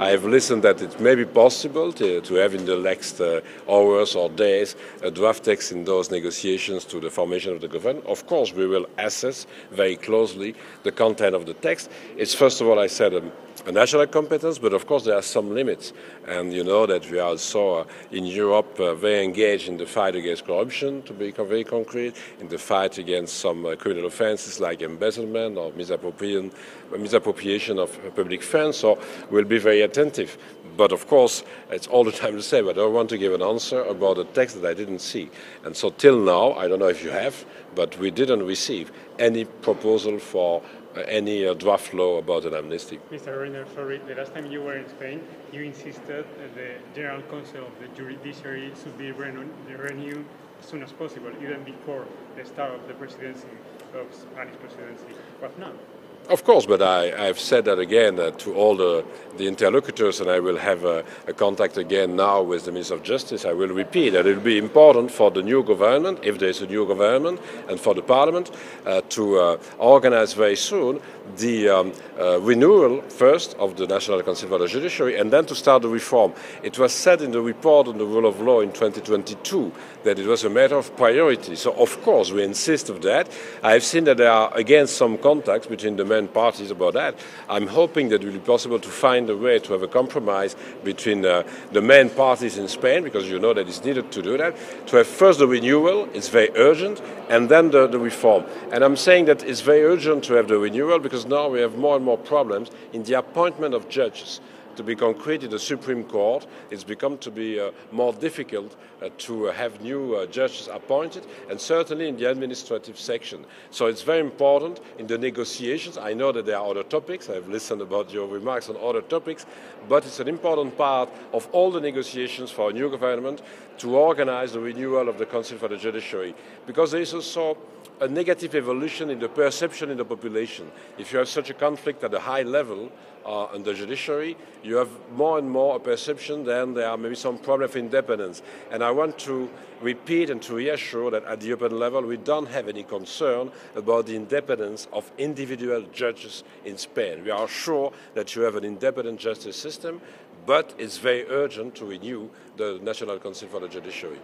I have listened that it may be possible to have in the next hours or days a draft text in those negotiations to the formation of the government. Of course, we will assess very closely the content of the text. It's first of all, I said, a national competence, but of course there are some limits. And you know that we are also in Europe very engaged in the fight against corruption, to be very concrete, in the fight against some criminal offences like embezzlement or misappropriation of public funds. So we'll be very attentive. But of course, it's all the time the same. I don't want to give an answer about a text that I didn't see. And so till now, I don't know if you have, but we didn't receive any proposal for any draft law about an amnesty. Mr. Reynders, sorry, the last time you were in Spain, you insisted that the General Council of the Judiciary should be renewed as soon as possible, even before the start of the presidency, of Spanish presidency. What now? Of course, but I've said that again to all the interlocutors, and I will have a contact again now with the Minister of Justice. I will repeat that it will be important for the new government, if there is a new government, and for the Parliament to organize very soon the renewal first of the National Council for the Judiciary, and then to start the reform. It was said in the report on the rule of law in 2022 that it was a matter of priority. So, of course, we insist on that. I have seen that there are, again, some contacts between the main parties about that. I'm hoping that it will be possible to find a way to have a compromise between the main parties in Spain, because you know that it's needed to do that, to have first the renewal, it's very urgent, and then the reform. And I'm saying that it's very urgent to have the renewal because now we have more and more problems in the appointment of judges. To be concrete, in the Supreme Court, it's become to be more difficult to have new judges appointed, and certainly in the administrative section. So it's very important in the negotiations. I know that there are other topics. I've listened about your remarks on other topics, but it's an important part of all the negotiations for a new government to organize the renewal of the Council for the Judiciary, because there is also a negative evolution in the perception in the population. If you have such a conflict at a high level in the judiciary, you have more and more a perception that there are maybe some problem of independence. And I want to repeat and to reassure that at the European level we don't have any concern about the independence of individual judges in Spain. We are sure that you have an independent justice system, but it's very urgent to renew the National Council for the Judiciary.